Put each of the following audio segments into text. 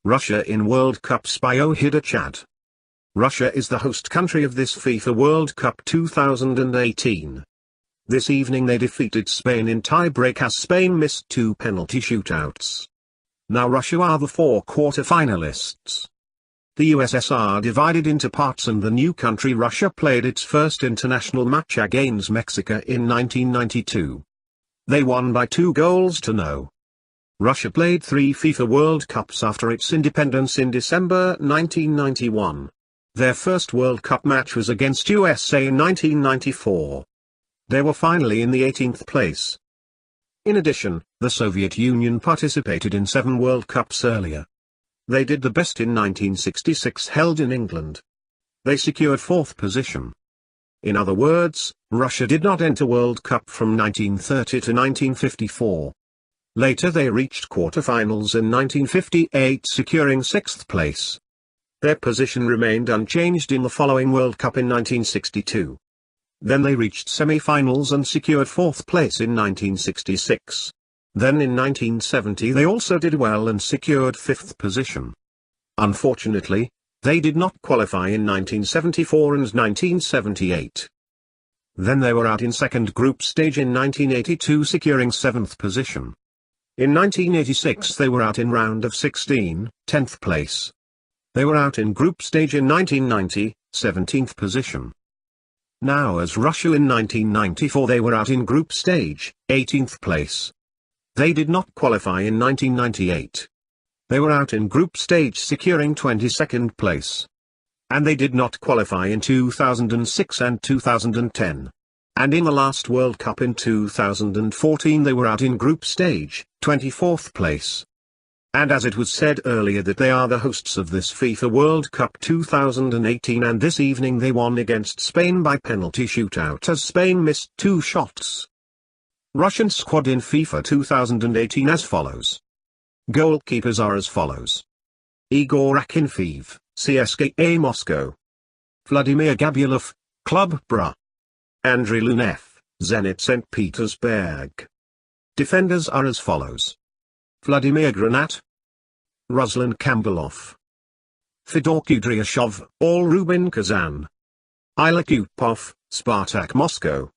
Russia in World Cups by Ohidur Chad. Russia is the host country of this FIFA World Cup 2018. This evening they defeated Spain in tie-break as Spain missed 2 penalty shootouts. Now Russia are the 4 quarter-finalists. The USSR divided into parts and the new country Russia played its first international match against Mexico in 1992. They won by 2-0. Russia played 3 FIFA World Cups after its independence in December 1991. Their first World Cup match was against USA in 1994. They were finally in the 18th place. In addition, the Soviet Union participated in 7 World Cups earlier. They did the best in 1966 held in England. They secured 4th position. In other words, Russia did not enter World Cup from 1930 to 1954. Later they reached quarterfinals in 1958 securing 6th place. Their position remained unchanged in the following World Cup in 1962. Then they reached semi-finals and secured 4th place in 1966. Then in 1970 they also did well and secured 5th position. Unfortunately, they did not qualify in 1974 and 1978. Then they were out in second group stage in 1982 securing 7th position. In 1986 they were out in round of 16, 10th place. They were out in group stage in 1990, 17th position. Now as Russia in 1994 they were out in group stage, 18th place. They did not qualify in 1998. They were out in group stage securing 22nd place. And they did not qualify in 2006 and 2010. And in the last World Cup in 2014 they were out in group stage, 24th place. And as it was said earlier that they are the hosts of this FIFA World Cup 2018 and this evening they won against Spain by penalty shootout as Spain missed 2 shots. Russian squad in FIFA 2018 as follows. Goalkeepers are as follows. Igor Akinfeev, CSKA Moscow. Vladimir Gabulov, Club Brugge. Andriy Lunev, Zenit St. Petersburg. Defenders are as follows. Vladimir Granat, Ruslan Kambulov, Fedor Kudryashov, All Rubin Kazan, Ilya Kupov, Spartak Moscow,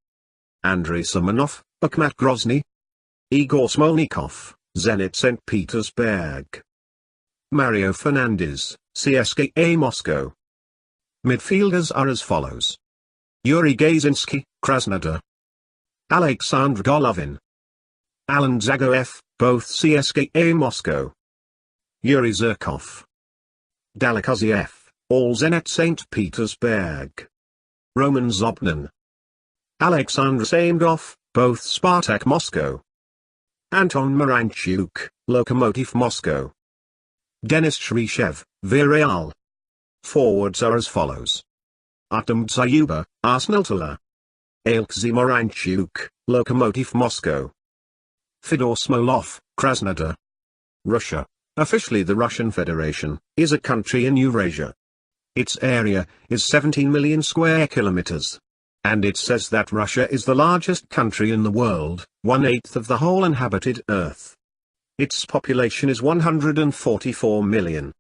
Andrei Semenov, Akhmat Grozny, Igor Smolnikov, Zenit St. Petersburg, Mario Fernandes, CSKA Moscow. Midfielders are as follows. Yuri Gazinski, Krasnodar, Alexander Golovin, Alan Zagoev, both CSKA Moscow. Yuri Zirkov, Dalakuziev, all Zenit St. Petersburg. Roman Zobnin, Alexander Samgov, both Spartak Moscow. Anton Miranchuk, Lokomotiv Moscow. Denis Shrishev, Villarreal. Forwards are as follows. Artem Dzayuba, Arsenal Tula. Alexei Miranchuk, Lokomotiv Moscow. Fedor Smolov, Krasnodar. Russia, officially the Russian Federation, is a country in Eurasia. Its area is 17 million square kilometers. And it says that Russia is the largest country in the world, 1/8 of the whole inhabited Earth. Its population is 144 million.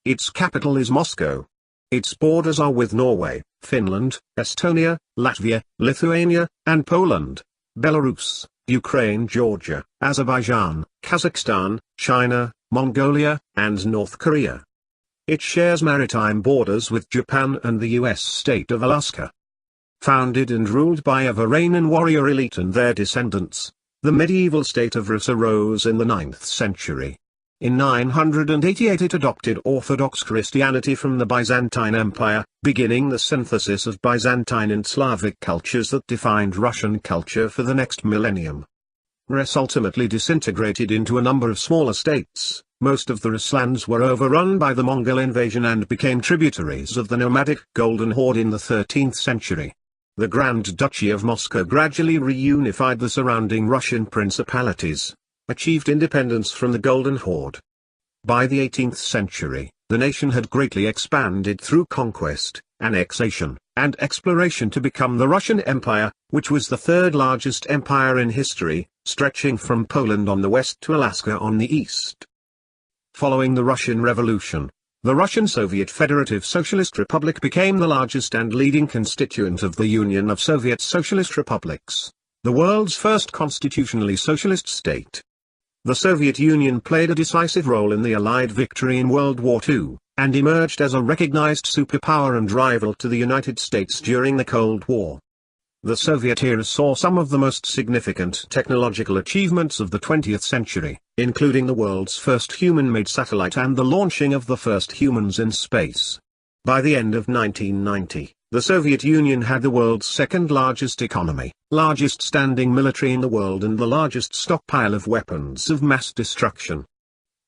Its capital is Moscow. Its borders are with Norway, Finland, Estonia, Latvia, Lithuania, and Poland, Belarus, Ukraine, Georgia, Azerbaijan, Kazakhstan, China, Mongolia, and North Korea. It shares maritime borders with Japan and the US state of Alaska. Founded and ruled by a Varangian warrior elite and their descendants, the medieval state of Rus arose in the 9th century. In 988 it adopted Orthodox Christianity from the Byzantine Empire, beginning the synthesis of Byzantine and Slavic cultures that defined Russian culture for the next millennium. Rus ultimately disintegrated into a number of smaller states. Most of the Rus lands were overrun by the Mongol invasion and became tributaries of the nomadic Golden Horde in the 13th century. The Grand Duchy of Moscow gradually reunified the surrounding Russian principalities, achieved independence from the Golden Horde. By the 18th century, the nation had greatly expanded through conquest, annexation, and exploration to become the Russian Empire, which was the 3rd largest empire in history, stretching from Poland on the west to Alaska on the east. Following the Russian Revolution, the Russian Soviet Federative Socialist Republic became the largest and leading constituent of the Union of Soviet Socialist Republics, the world's first constitutionally socialist state. The Soviet Union played a decisive role in the Allied victory in World War II, and emerged as a recognized superpower and rival to the United States during the Cold War. The Soviet era saw some of the most significant technological achievements of the 20th century, including the world's first human-made satellite and the launching of the first humans in space. By the end of 1990, the Soviet Union had the world's second-largest economy, largest standing military in the world and the largest stockpile of weapons of mass destruction.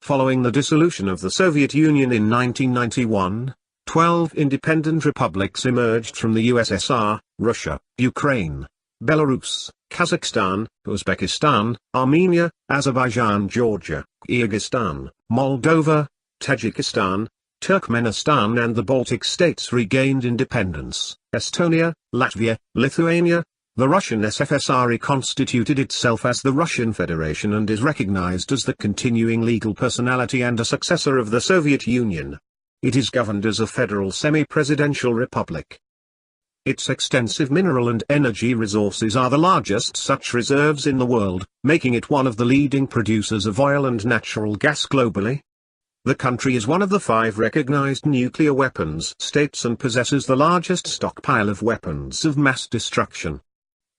Following the dissolution of the Soviet Union in 1991, 12 independent republics emerged from the USSR: Russia, Ukraine, Belarus, Kazakhstan, Uzbekistan, Armenia, Azerbaijan, Georgia, Kyrgyzstan, Moldova, Tajikistan, Turkmenistan and the Baltic states regained independence. Estonia, Latvia, Lithuania. The Russian SFSR reconstituted itself as the Russian Federation and is recognized as the continuing legal personality and a successor of the Soviet Union. It is governed as a federal semi-presidential republic. Its extensive mineral and energy resources are the largest such reserves in the world, making it one of the leading producers of oil and natural gas globally. The country is one of the 5 recognized nuclear weapons states and possesses the largest stockpile of weapons of mass destruction.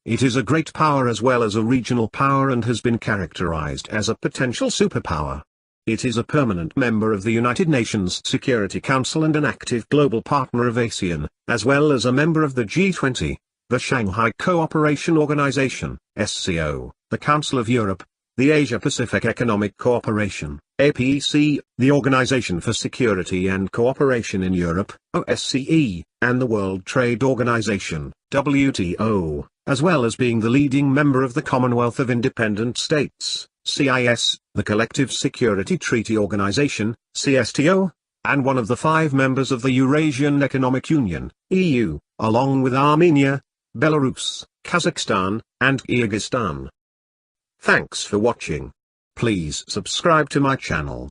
It is a great power as well as a regional power and has been characterized as a potential superpower. It is a permanent member of the United Nations Security Council and an active global partner of ASEAN, as well as a member of the G20, the Shanghai Cooperation Organization, SCO, the Council of Europe, the Asia-Pacific Economic Cooperation, APEC, the Organization for Security and Cooperation in Europe, OSCE, and the World Trade Organization, WTO, as well as being the leading member of the Commonwealth of Independent States, CIS, the Collective Security Treaty Organization, CSTO, and one of the 5 members of the Eurasian Economic Union, EU, along with Armenia, Belarus, Kazakhstan, and Kyrgyzstan. Thanks for watching. Please subscribe to my channel.